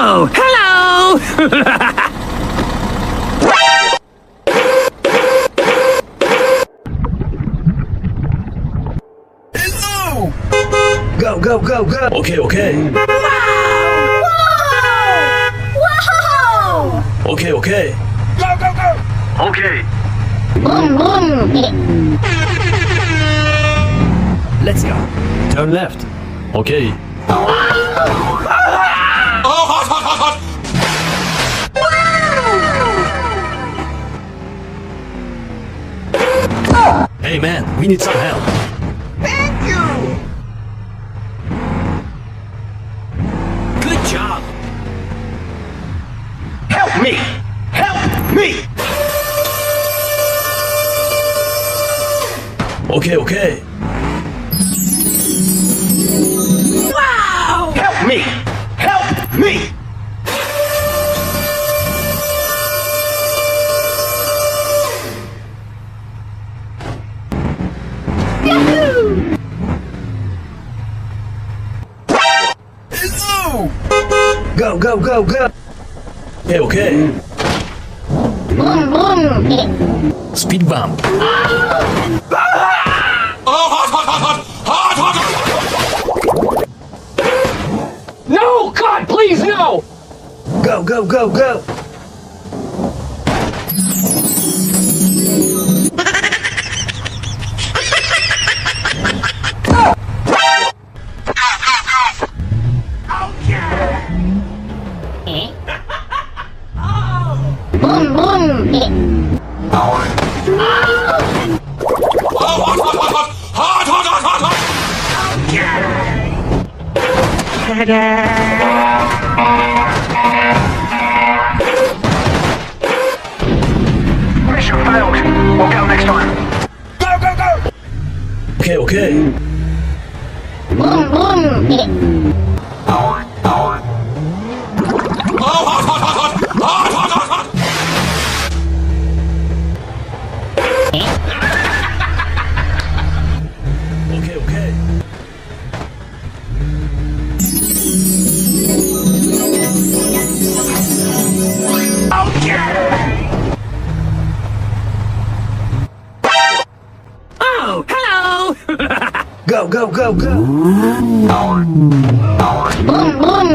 Oh, hello! Hello! Go, go, go, go! Okay, okay. Wow! Whoa! Whoa! Okay, okay. Go, go, go! Okay. Boom, boom. Let's go. Turn left. Okay. Wow! Hey man, we need some help. Thank you! Good job. Help me! Help me! Okay, okay. Wow! Help me! Help me! Yahoo! Hello! Go, go, go, go! Okay, okay. Boom, boom. Speed bump. No, God, please, no! Go, go, go, go! Boom, boom. Mission failed. We'll go next time. Go, go, go! Okay, okay. Boom, boom. Okay, okay. Oh, hello! Go, go, go, go! Boom, boom.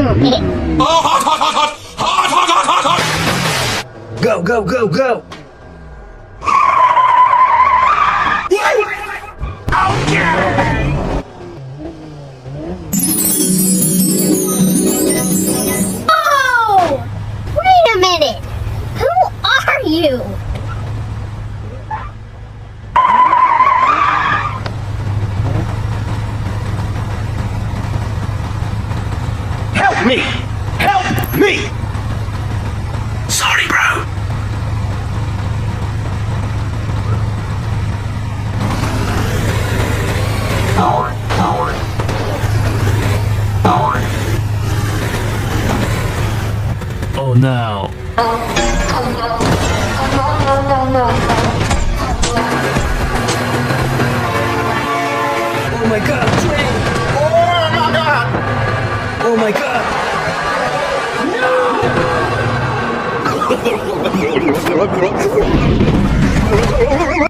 Go, go, go, go! Oh! Wait a minute! Who are you? Help me! Help me! Sorry, bro. Oh no. Oh my god, train! Oh my god!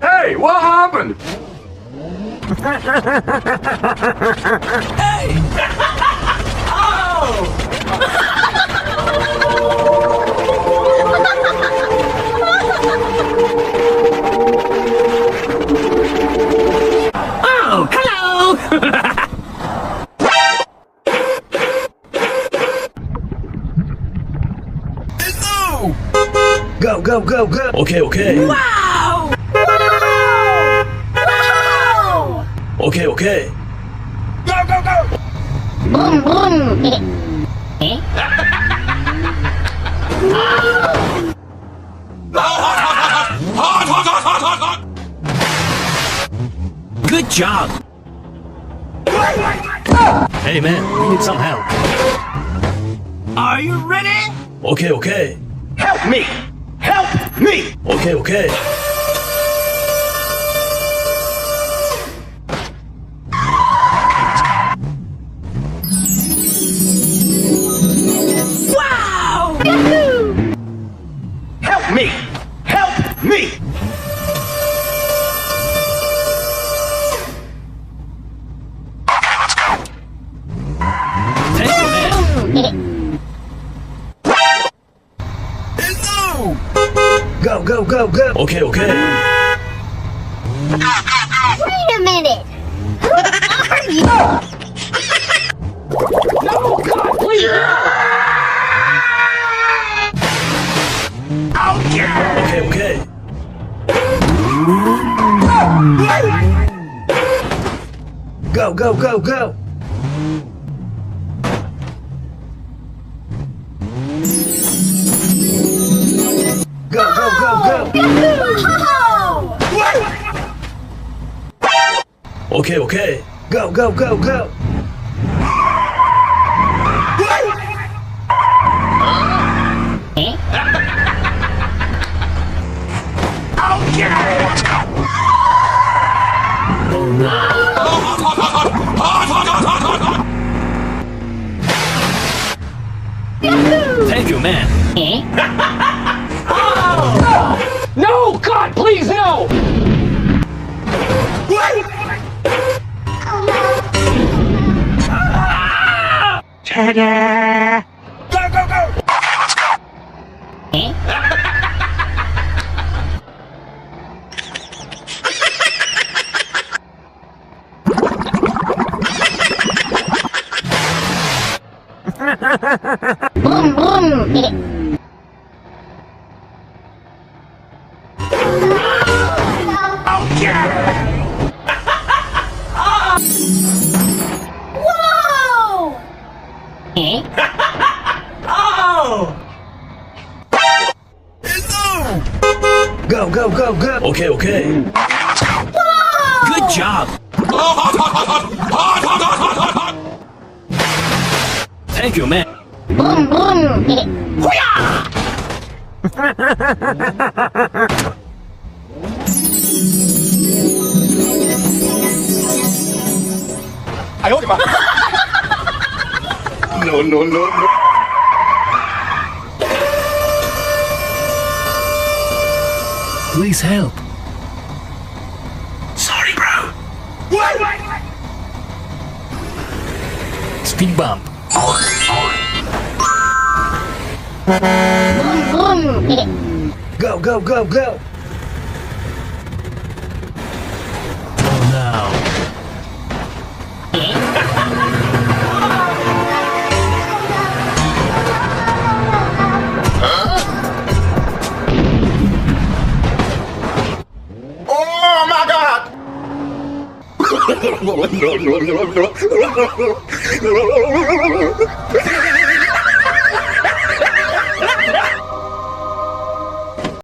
Hey, what happened? Oh, hello! Hello! Go, go, go, go! Okay, okay. Wow! Wow! Wow! Okay, okay. Go, go, go! Boom, boom. Good job! Hey man, we need some help. Are you ready? Okay, okay. Help me! Help me! Okay, okay. Wow! Go, go, go, go. Okay, okay. Wait a minute. Who are you? No, God, please! Okay, okay. Go, go, go, go. Go, go, go, go. Okay, okay. Go, go, go, go. Thank you, man. No, God, please, no! Go, go, go. Boom, boom. Whoa! Go, go, go, go. Okay, okay. Good job. Thank you, man. Boom, boom. No, no, no, no. Please help. Sorry, bro. Speed bump. Boom. Go, go, go, go. Oh no. Oh my God! No, no, no, no, no, no, no, no, no, no, no, no, no, no,